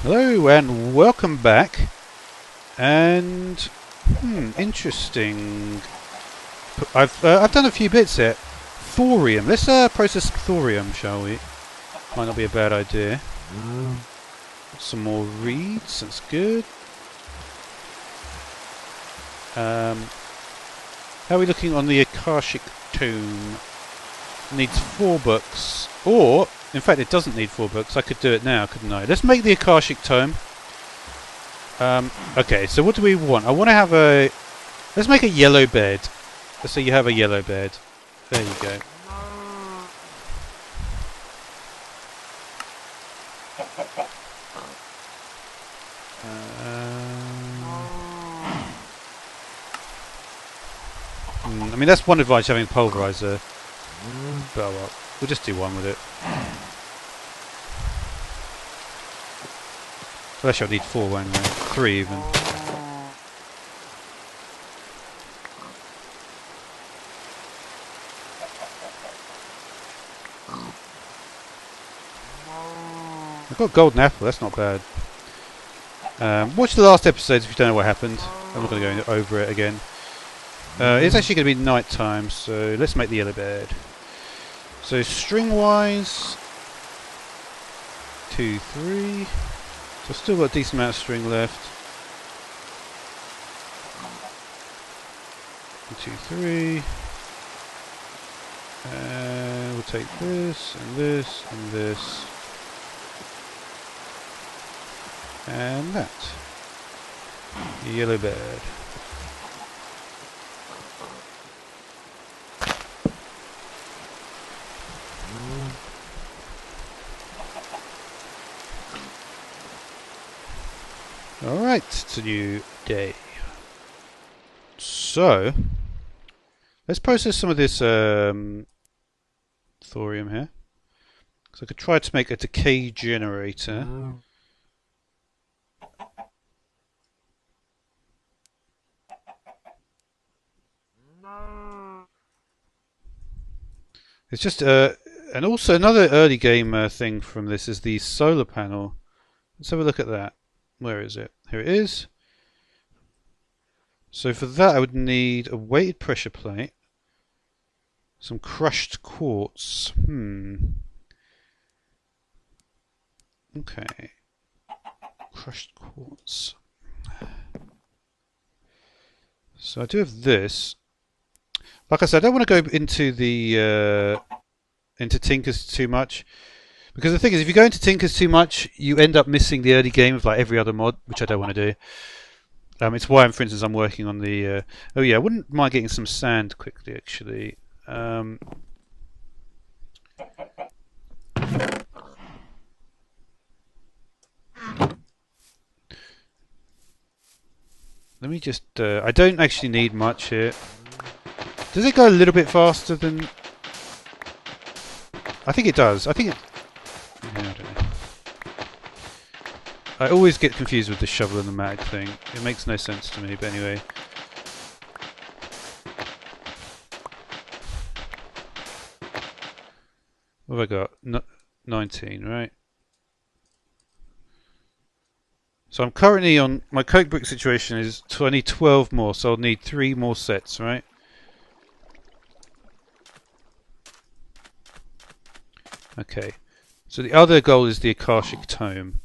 Hello and welcome back. And interesting. I've done a few bits here. Thorium. Let's process thorium, shall we? Might not be a bad idea. Some more reeds. That's good. How are we looking on the Akashic Tome? Needs 4 books, or in fact, it doesn't need 4 books. I could do it now, couldn't I? Let's make the Akashic Tome. Okay, so what do we want? I want to have a... Let's make a yellow bed. Let's say you have a yellow bed. There you go. I mean, that's one advantage having a pulverizer. But well, we'll just do one with it. Well, actually, I'll need 4, won't I? 3 even. I've got a golden apple, that's not bad. Watch the last episodes if you don't know what happened. I'm not going to go over it again. It's actually going to be night time, so let's make the yellow bed. So string wise, 2, 3. So I've still got a decent amount of string left. 1, 2, 3. And we'll take this and this and this. And that. Yellow bed. Alright, it's a new day. So, let's process some of this thorium here. So I could try to make a decay generator. It's just, and also another early game thing from this is the solar panel. Let's have a look at that. Where is it? Here it is. So for that I would need a weighted pressure plate, some crushed quartz. Okay. Crushed quartz. So I do have this. Like I said, I don't want to go into the into Tinkers too much. Because the thing is, if you go into Tinkers too much, you end up missing the early game of like every other mod, which I don't want to do. It's why, for instance, I'm working on the... oh yeah, I wouldn't mind getting some sand quickly, actually. Let me just... I don't actually need much here. Does it go a little bit faster than... I think it does. I think it... I don't know. I always get confused with the shovel and the mag thing. It makes no sense to me, but anyway. What have I got? 19, right? So I'm currently on... My coke brick situation is... I need 12 more, so I'll need 3 more sets, right? Okay. So the other goal is the Akashic Tome.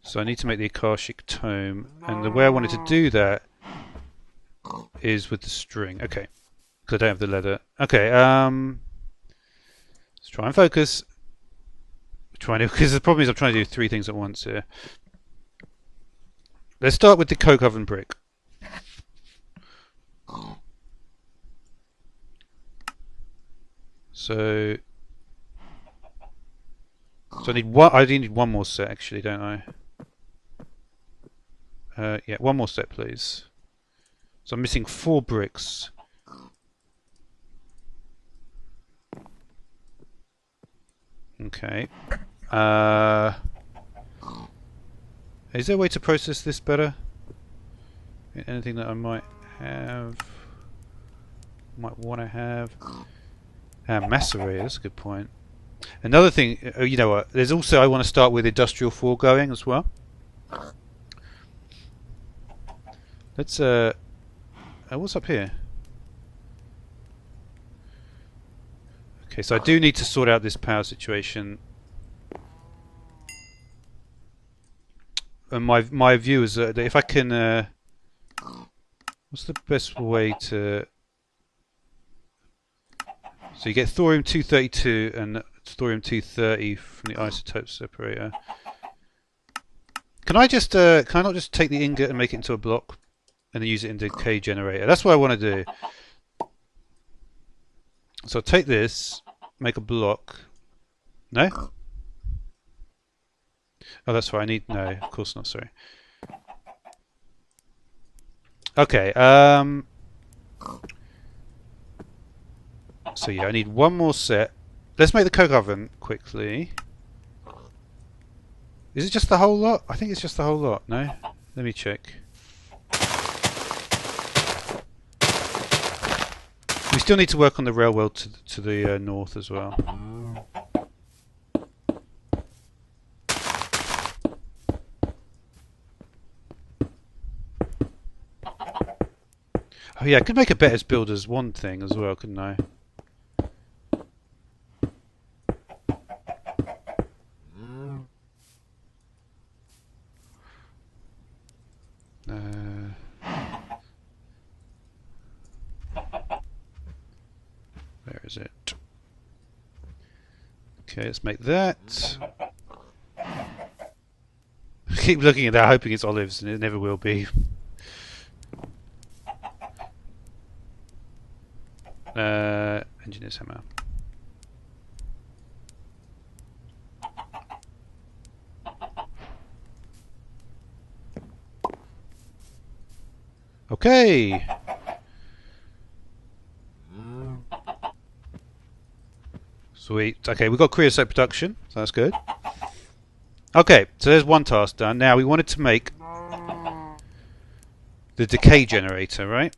So I need to make the Akashic Tome, and the way I wanted to do that is with the string. Okay, because I don't have the leather. Okay, let's try and focus. Because the problem is I'm trying to do 3 things at once here. Let's start with the coke oven brick. So I need one. I do need 1 more set, actually, don't I? Yeah, 1 more set, please. So I'm missing 4 bricks. Okay. Is there a way to process this better? Anything that I might want to have? Macerator, that's a good point. Another thing, you know what, there's also, I want to start with industrial foregoing as well. Let's what's up here? Okay, so I do need to sort out this power situation. And my view is that if I can, what's the best way to? So you get thorium-232 and thorium-230 from the isotope separator. Can I not just take the ingot and make it into a block, and then use it in the decay generator? That's what I want to do. So I'll take this, make a block. No? Oh, that's right. I need no. Of course not. Sorry. Okay. So yeah, I need one more set. Let's make the coke oven quickly. Is it just the whole lot? I think it's just the whole lot. No? Let me check. We still need to work on the railroad to the north as well. Oh yeah, I could make a better builders one thing as well, couldn't I? Where is it? Okay, let's make that. I keep looking at that, hoping it's olives, and it never will be. Engineer's hammer. Okay. Sweet. Okay, we've got creosote production, so that's good. Okay, so there's one task done. Now we wanted to make the decay generator, right?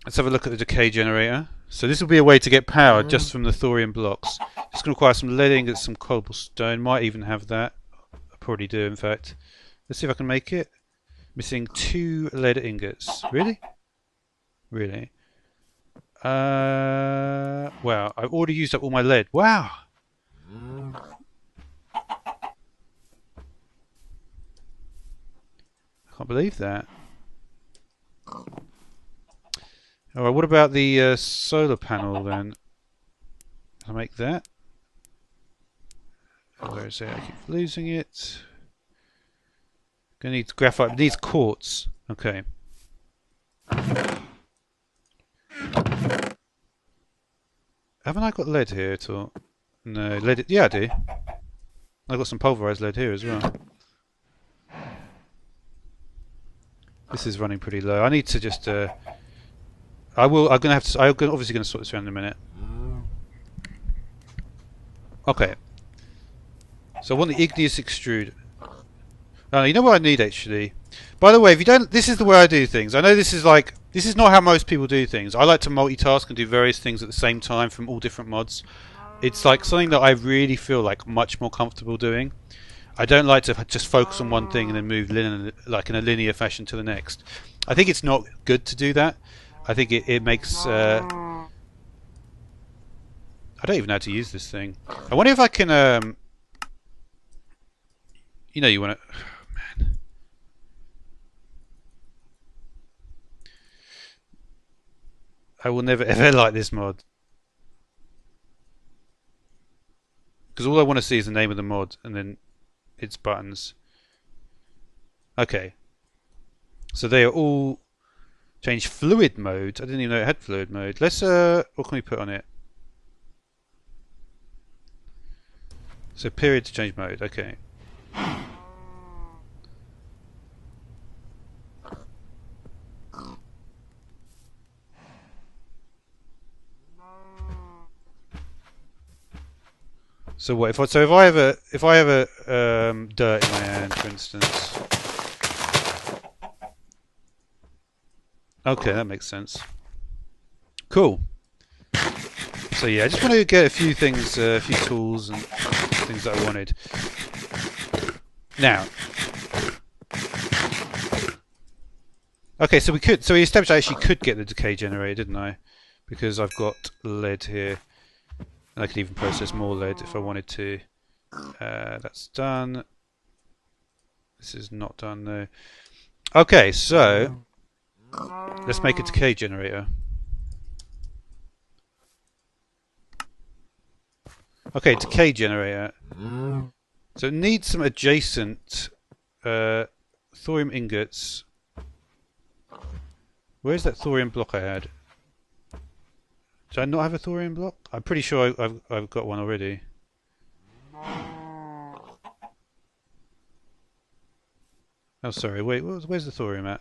Let's have a look at the decay generator. So this will be a way to get power just from the thorium blocks. It's going to require some lead ingots, some cobblestone. Might even have that. I probably do, in fact. Let's see if I can make it. Missing 2 lead ingots. Really? Really? Wow, I've already used up all my lead. Wow! I can't believe that. Alright, what about the solar panel then? Can I make that? Where is it? I keep losing it. Gonna need graphite. It needs quartz. Okay. Haven't I got lead here at all? No, lead. Yeah, I do. I've got some pulverized lead here as well. This is running pretty low. I need to just. I'm gonna have to. I'm obviously gonna sort this around in a minute. Okay. So I want the Igneous Extruder. Oh, you know what I need actually? By the way, if you don't, this is the way I do things. I know this is not how most people do things. I like to multitask and do various things at the same time from all different mods. It's like something that I really feel like much more comfortable doing. I don't like to just focus on one thing and then move like in a linear fashion to the next. I think it's not good to do that. I think it makes. I don't even know how to use this thing. I wonder if I can. You know, you want to. Man. I will never ever like this mod. Because all I want to see is the name of the mod and then its buttons. Okay. So they are all change fluid mode. I didn't even know it had fluid mode. Let's what can we put on it? So period to change mode. Okay. So what if I have a dirt in my hand, for instance? Okay, that makes sense. Cool. So yeah, I just want to get a few things, a few tools and things that I wanted. Now, Okay, so we established I actually could get the decay generator, didn't I? Because I've got lead here. And I could even process more lead if I wanted to. That's done. This is not done though. Okay, so let's make a decay generator. Okay, decay generator. So it needs some adjacent thorium ingots. Where's that thorium block I had? Did I not have a thorium block? I'm pretty sure I've got one already. Oh, sorry. Wait, where's the thorium at?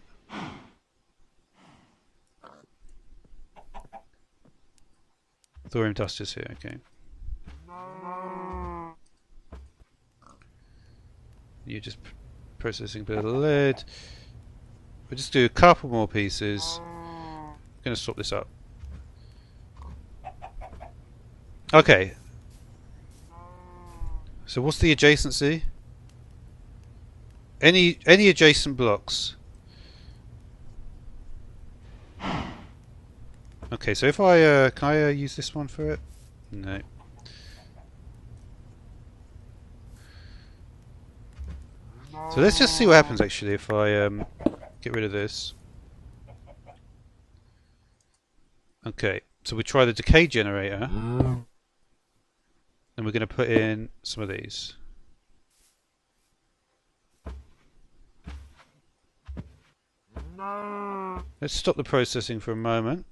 Thorium dust is here. Okay. You're just processing a bit of lead. We'll just do a couple more pieces. I'm going to swap this up. Okay. So what's the adjacency? Any adjacent blocks? Okay, so if I can I use this one for it? No. So let's just see what happens actually if I get rid of this. Okay, so we try the decay generator, and we're going to put in some of these. Let's stop the processing for a moment.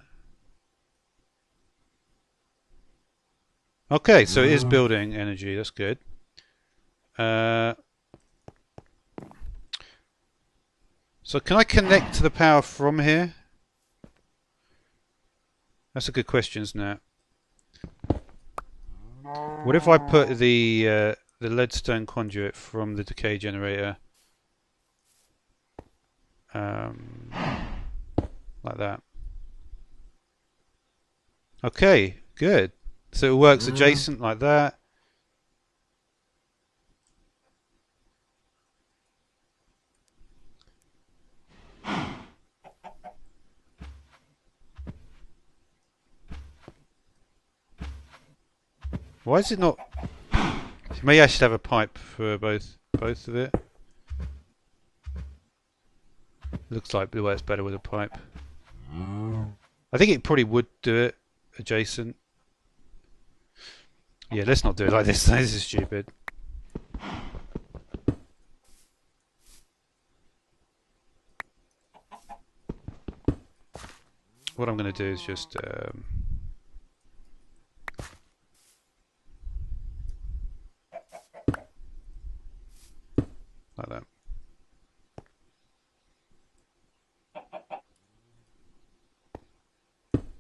Okay, so it is building energy, that's good. So can I connect to the power from here? That's a good question, isn't it? What if I put the leadstone conduit from the decay generator like that? Okay, good. So it works adjacent like that. Why is it not? Maybe I should have a pipe for both of it. Looks like it works better with a pipe. I think it probably would do it adjacent. Yeah, let's not do it like this. This is stupid. What I'm going to do is just like that.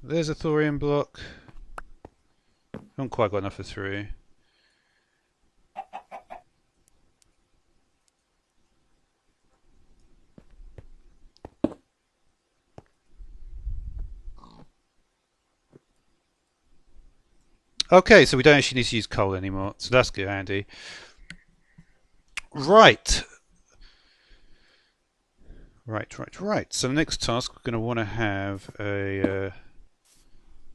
There's a thorium block. Haven't quite got enough for 3. Okay, so we don't actually need to use coal anymore, so that's good, handy. Right. So the next task, we're going to want to have a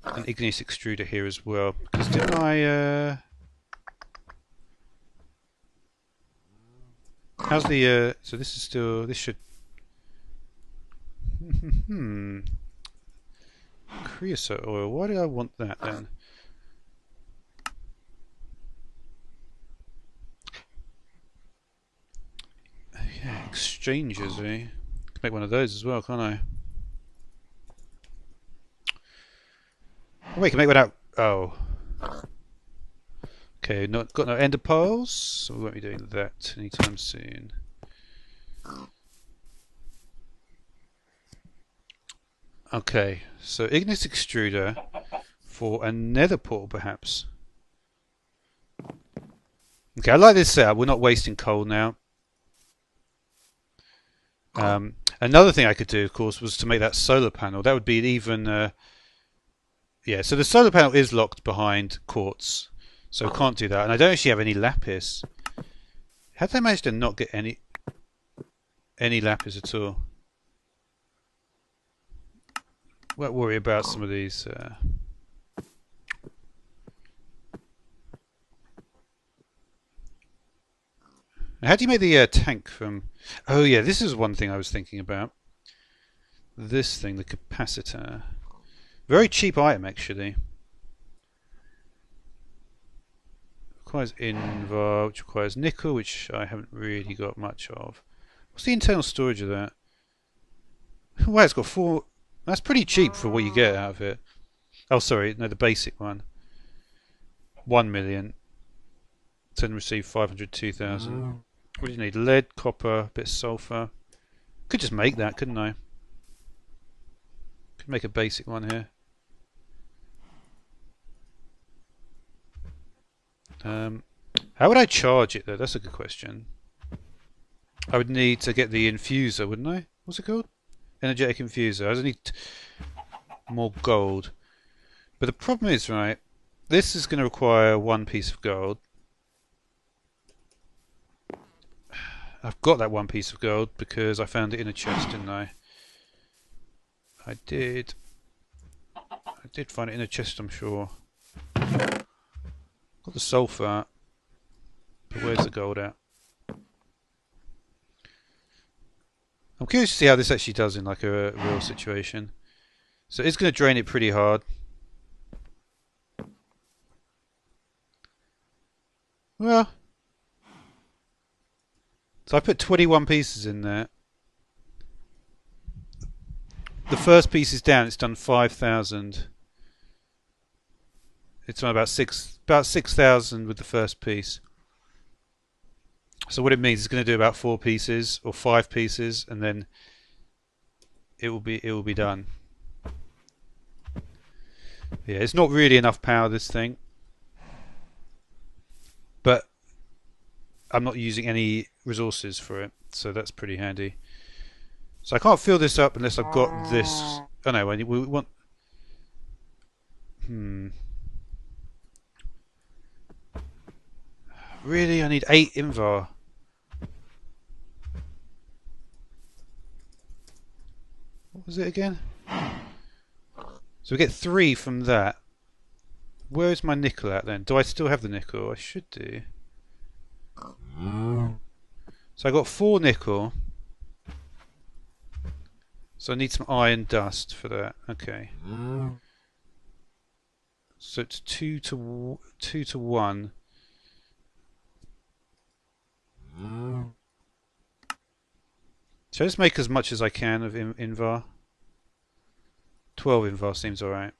an Igneous Extruder here as well. Because didn't I... how's the... so this is still... this should... creosote oil. Why do I want that then? Yeah, exchanges, eh? Can make one of those as well, can't I? Oh, wait, can make one out. Oh. Okay, got no ender pearls, so we won't be doing that anytime soon. Okay, so Igneous Extruder for a nether portal, perhaps. Okay, I like this setup. We're not wasting coal now. Another thing I could do, of course, was to make that solar panel. That would be even... yeah, so the solar panel is locked behind quartz, so I can't do that. And I don't actually have any lapis. How did I manage to not get any lapis at all? won't worry about some of these. How do you make the tank from... Oh yeah, this is one thing I was thinking about. This thing, the capacitor. Very cheap item actually. Requires invar, which requires nickel, which I haven't really got much of. What's the internal storage of that? Wow, it's got 4... That's pretty cheap for what you get out of it. Oh sorry, no, the basic one. 1 million. Send and receive 502,000. What do you need? Lead, copper, a bit of sulfur. Could just make that, couldn't I? Could make a basic one here. How would I charge it though? That's a good question. I would need to get the infuser, wouldn't I? What's it called? Energetic infuser. I just need more gold. But the problem is, right, this is going to require 1 piece of gold. I've got that 1 piece of gold because I found it in a chest, didn't I? I did find it in a chest, I'm sure. Got the sulfur, but where's the gold at? I'm curious to see how this actually does in like a real situation. So it's going to drain it pretty hard. Well, so I put 21 pieces in there. The first piece is down. It's done 5,000. It's on about 6,000 with the first piece. So what it means is going to do about 4 pieces or 5 pieces, and then it will be done. Yeah, it's not really enough power, this thing, but I'm not using any resources for it, so that's pretty handy. So I can't fill this up unless I've got this. Oh no, we want. Really, I need 8 invar. What was it again? So we get 3 from that. Where is my nickel at then? Do I still have the nickel? I should do. So I got 4 nickel. So I need some iron dust for that. Okay. So it's 2 to 1. So I just make as much as I can of invar. 12 invar seems alright.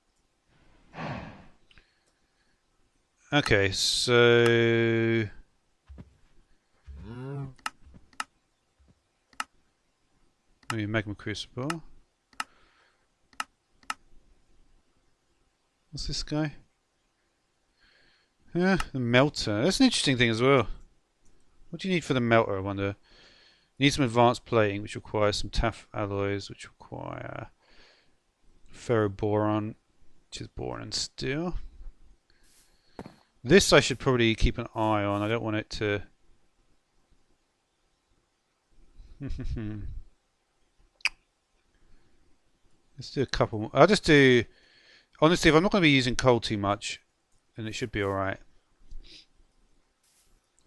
Okay, so maybe magma crucible. What's this guy? Yeah, the melter. That's an interesting thing as well. What do you need for the melter, I wonder? You need some advanced plating, which requires some TAF alloys, which require ferroboron, which is boron and steel. This I should probably keep an eye on. I don't want it to... Let's do a couple more. I'll just do... Honestly, if I'm not going to be using coal too much, then it should be alright.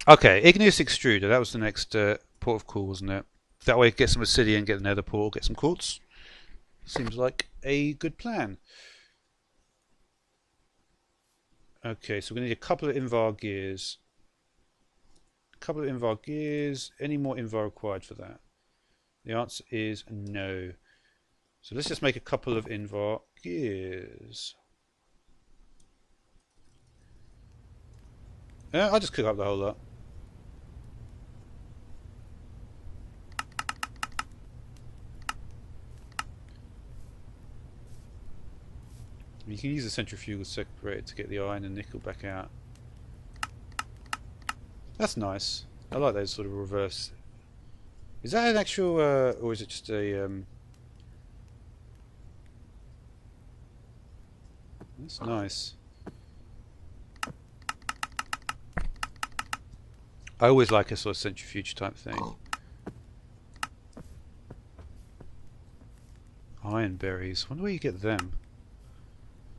Okay, Igneous Extruder. That was the next port of call, wasn't it? That way get some obsidian, get the nether portal, get some quartz. Seems like a good plan. Okay, so we're going to need a couple of invar gears. Any more invar required for that? The answer is no. So let's just make a couple of invar gears. I'll just cook up the whole lot. You can use a centrifugal separator to get the iron and nickel back out. That's nice. I like those sort of reverse. Is that an actual, or is it just a? That's nice. I always like a sort of centrifuge type thing. Iron berries. I wonder where you get them.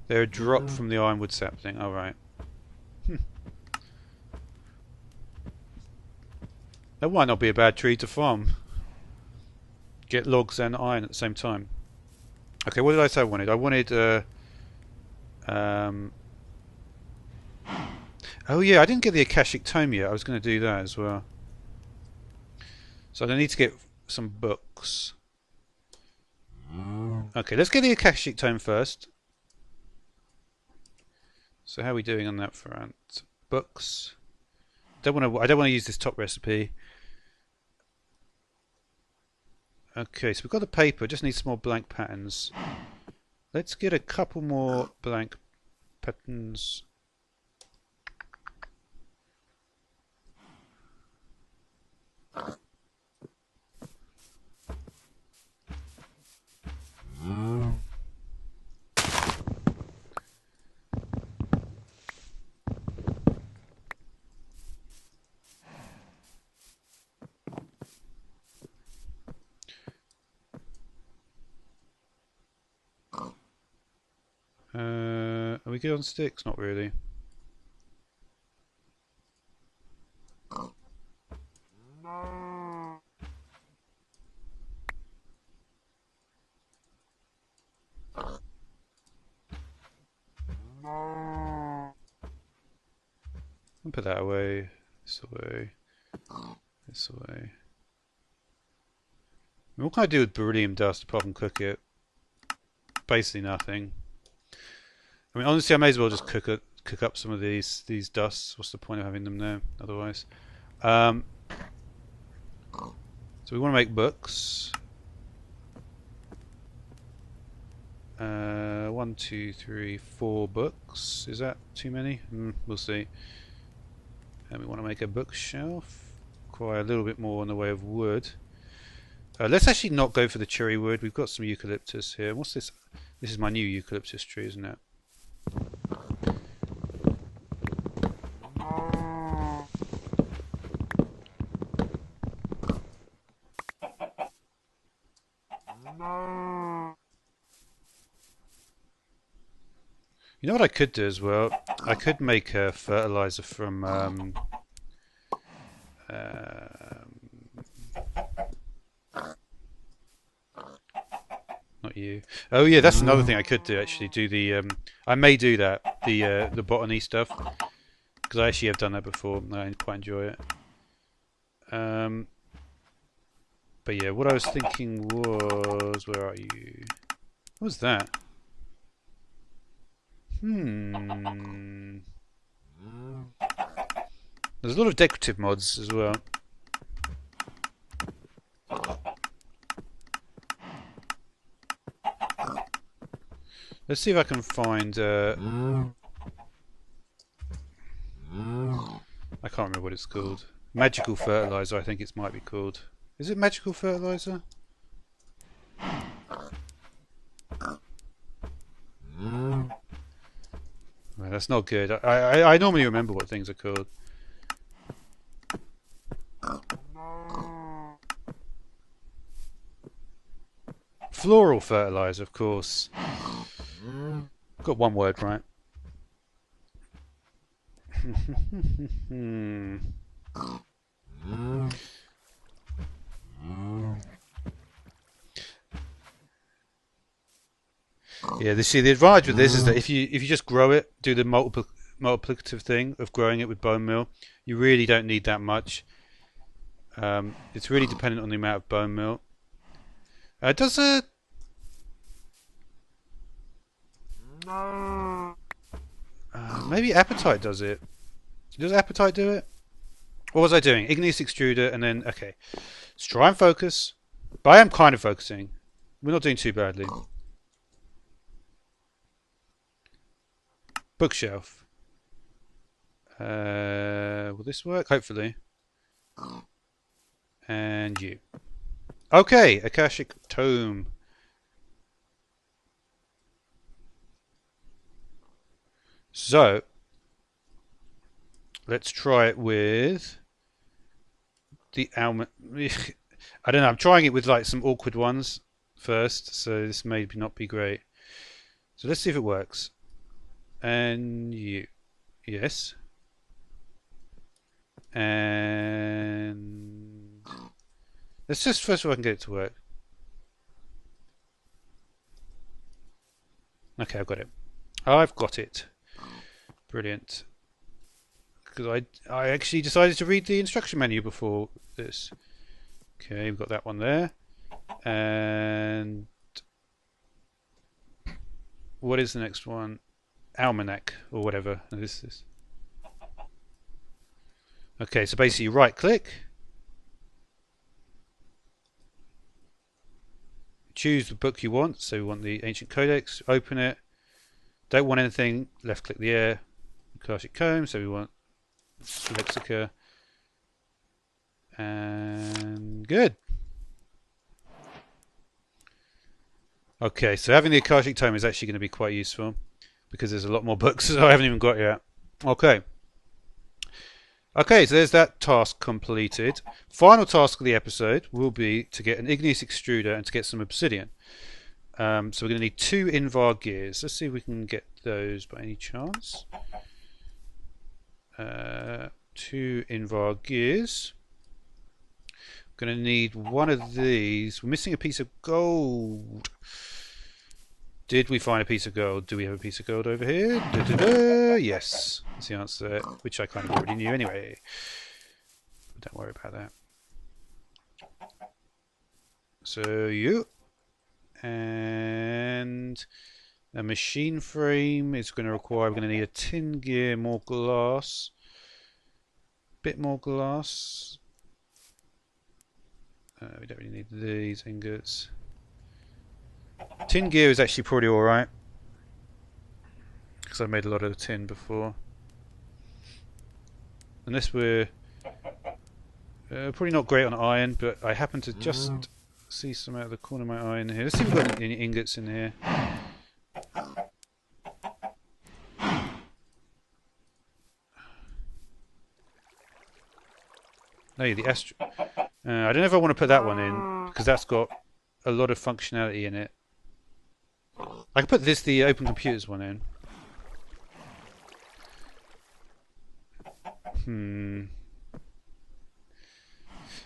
They're a drop from the ironwood sapling. Oh, right. That might not be a bad tree to farm. Get logs and iron at the same time. Okay, what did I say I wanted? I wanted... oh yeah, I didn't get the Akashic Tome yet. I was going to do that as well. So I need to get some books. Okay, let's get the Akashic Tome first. So how are we doing on that front? Books. I don't want to use this top recipe. Okay, so we've got the paper. Just need some more blank patterns. Let's get a couple more blank patterns. Are we good on sticks? Not really. I'll put that away. This away. This away. What can I do with beryllium dust apart from cook it? Basically nothing. I mean, honestly, I may as well just cook up some of these dusts. What's the point of having them there otherwise? So we want to make books. 1, 2, 3, 4 books. Is that too many? We'll see. And we want to make a bookshelf. Require a little bit more in the way of wood. Let's actually not go for the cherry wood. We've got some eucalyptus here. What's this? This is my new eucalyptus tree, isn't it? You know what I could do as well? I could make a fertilizer from not you. Oh yeah, that's another thing I could do actually. Do the I may do that, the botany stuff, because I actually have done that before and I quite enjoy it. But yeah, what I was thinking was, where are you? What was that? There's a lot of decorative mods as well. Let's see if I can find I can't remember what it's called. Magical fertilizer, I think it might be called. Is it magical fertilizer? Well, that's not good. I normally remember what things are called. Floral fertilizer, of course. Got one word right. Yeah, the advantage with this is that if you just grow it, do the multiplicative thing of growing it with bone meal, you really don't need that much. It's really dependent on the amount of bone meal. Does maybe appetite does it? Does appetite do it? What was I doing? Igneous Extruder, and then okay. Let's try and focus. But I am kind of focusing. We're not doing too badly. Bookshelf. Will this work? Hopefully. And you. Okay, Akashic Tome. So, let's try it with the almond. I don't know, I'm trying it with like some awkward ones. first, so this may not be great. So let's see if it works. And you. Yes. And let's just first of all I can get it to work. Okay, I've got it. I've got it. Brilliant. Because I actually decided to read the instruction manual before this. Okay, we've got that one there. And what is the next one? Almanac or whatever. No, this is. Okay, so basically you right click, choose the book you want. So we want the Ancient Codex. Open it. Don't want anything. Left click the air. Akashic Comb. So we want Lexica. And good. Okay, so having the Akashic Tome is actually going to be quite useful because there's a lot more books that I haven't even got yet. Okay. Okay, so there's that task completed. Final task of the episode will be to get an Igneous Extruder and to get some obsidian. So we're going to need 2 Invar gears. Let's see if we can get those by any chance. 2 Invar gears. We're going to need one of these. We're missing a piece of gold. Did we find a piece of gold? Do we have a piece of gold over here? Yes, that's the answer there, which I kind of already knew anyway. Don't worry about that. So you and a machine frame is going to require. We're going to need a tin gear, more glass, bit more glass. We don't really need these ingots. Tin gear is actually probably alright because I've made a lot of tin before. Unless we're probably not great on iron, but I happen to just see some out of the corner of my eye in here. Let's see if we've got any ingots in here. No, the Astro. I don't know if I want to put that one in because that's got a lot of functionality in it. I can put the Open Computers one in.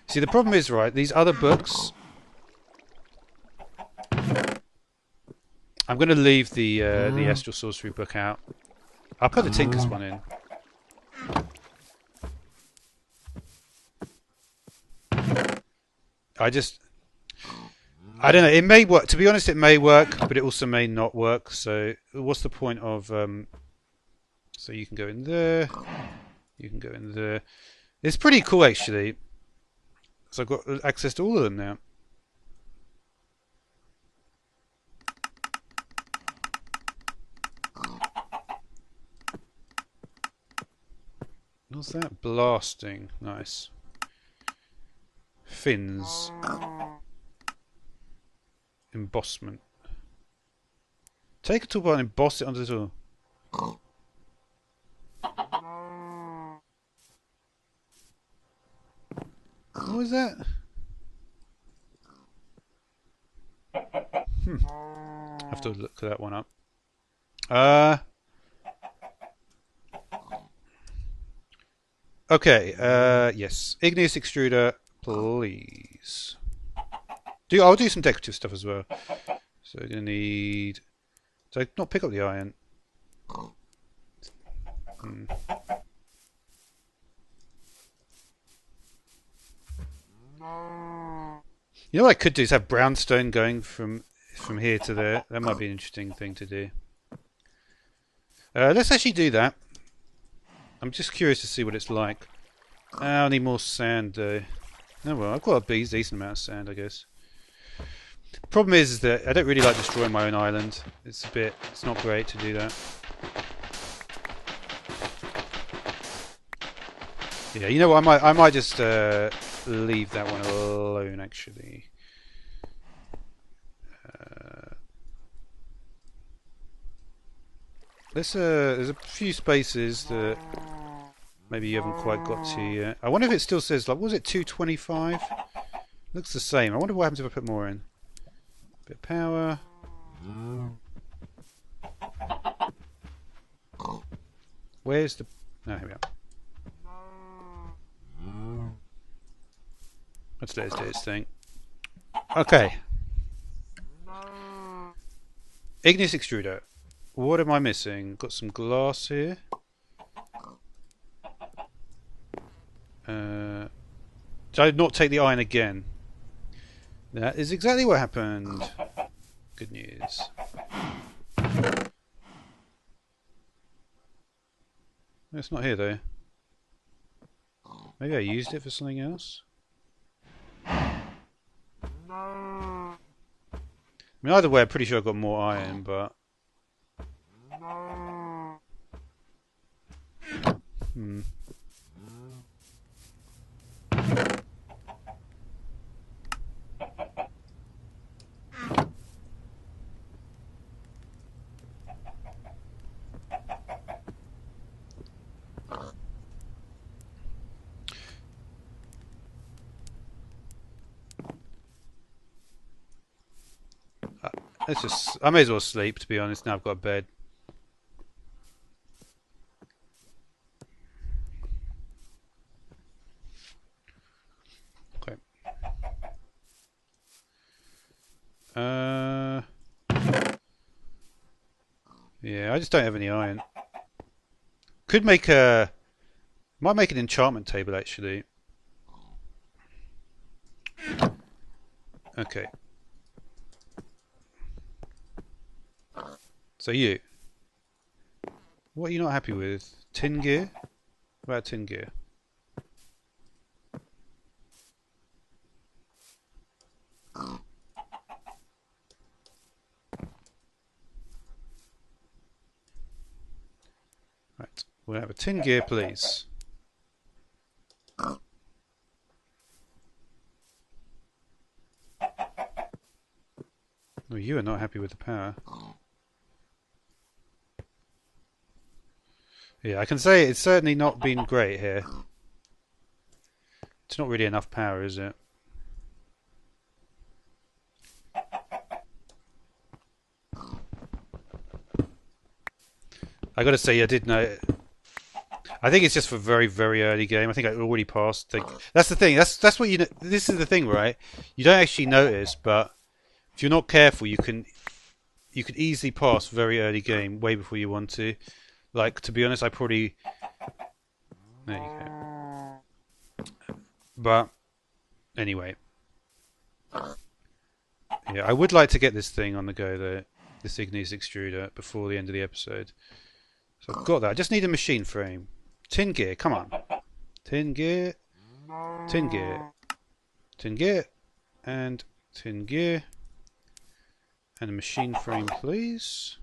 See, the problem is, right, these other books. I'm going to leave the Astral Sorcery book out. I'll put the Tinker's one in. I don't know. It may work. To be honest, it may work, but it also may not work. So, what's the point of? So you can go in there. You can go in there. It's pretty cool, actually. So I've got access to all of them now. What's that? Blasting. Nice. Fins. Embossment. Take a toolbar and emboss it onto the tool. What was that? I have to look that one up. Okay. Yes. Igneous Extruder, please. I'll do some decorative stuff as well. So we're going to need... Did I not pick up the iron? You know what I could do is have brownstone going from here to there. That might be an interesting thing to do. Let's actually do that. I'm just curious to see what it's like. I'll need more sand though. Oh well, I've got a decent amount of sand, I guess. Problem is that I don't really like destroying my own island. It's not great to do that. Yeah, you know what? I might just leave that one alone. Actually, there's a few spaces that maybe you haven't quite got to yet. I wonder if it still says, like, was it 225? Looks the same. I wonder what happens if I put more in. Bit of power. Where's the... Oh, here we are. Let's let us do this thing. Okay. Igneous Extruder. What am I missing? Got some glass here. Did I not take the iron again? That is exactly what happened. Good news. It's not here though. Maybe I used it for something else? I mean, either way, I'm pretty sure I've got more iron, but... Let's just... I may as well sleep, to be honest, now I've got a bed. Okay. Yeah, I just don't have any iron. Could make a... Might make an enchantment table, actually. Okay. So you. What are you not happy with? Tin gear? What about tin gear? Right. We'll have a tin gear, please. Oh, you are not happy with the power. Yeah, I can say it's certainly not been great here. It's not really enough power, is it? I gotta say, I did know. I think it's just for very, very early game. I think I already passed. That's the thing. That's what you know. This is the thing, right? You don't actually notice, but if you're not careful, you could easily pass very early game, way before you want to. Like, to be honest, I probably... There you go. But, anyway. Yeah, I would like to get this thing on the go, though. This Igneous Extruder, before the end of the episode. So I've got that. I just need a machine frame. Tin gear, come on. Tin gear. Tin gear. Tin gear. And tin gear. And a machine frame, please.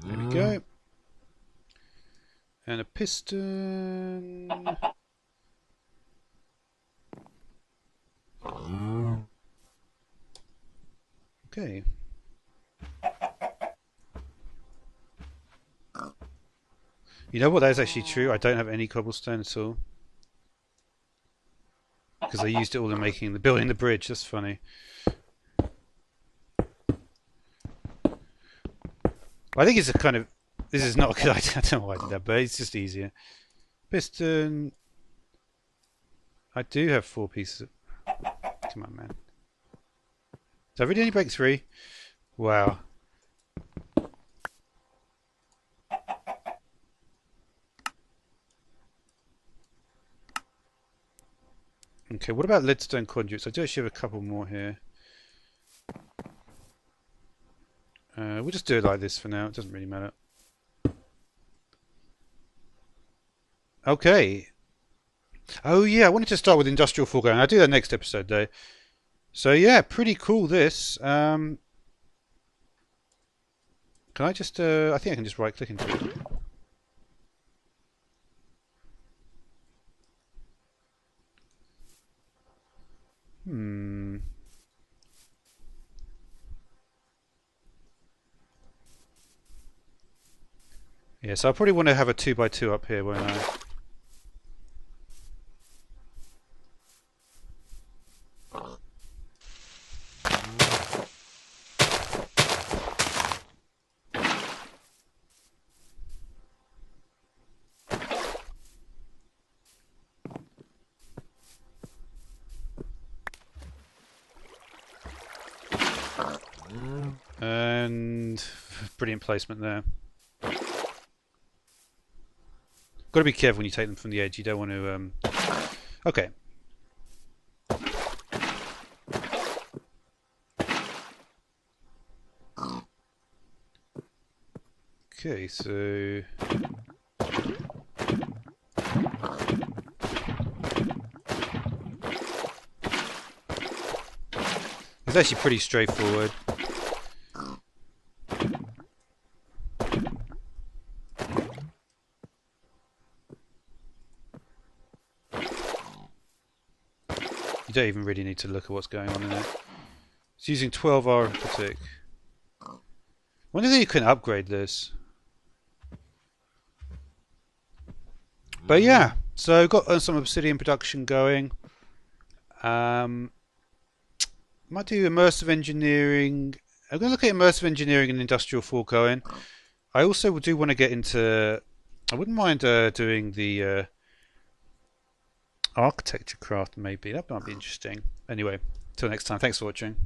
There we go. And a piston. Okay. You know what? That is actually true. I don't have any cobblestone at all. Because I used it all in building the bridge. That's funny. I think it's a kind of... This is not a good idea. I don't know why I did that, but it's just easier. Piston. I do have 4 pieces of... Come on, man. Did I really only break 3? Wow. Okay, what about leadstone conduits? I do actually have a couple more here. We'll just do it like this for now. It doesn't really matter. Okay. Oh yeah, I wanted to start with industrial foreground. I'll do that next episode though. So yeah, pretty cool this. Can I just I think I can just right click into it. Yeah, so I probably want to have a 2x2 up here, won't I? And brilliant placement there. Got to be careful when you take them from the edge. You don't want to. Okay. Okay, so. It's actually pretty straightforward. You don't even really need to look at what's going on in it. It's using 12 arithmetic. I wonder if you can upgrade this. But yeah, so got some obsidian production going. Might do immersive engineering. I'm going to look at immersive engineering and industrial foregoing. I also do want to get into. I wouldn't mind doing the architecture craft maybe. That might be interesting. Anyway, till next time. Thanks for watching.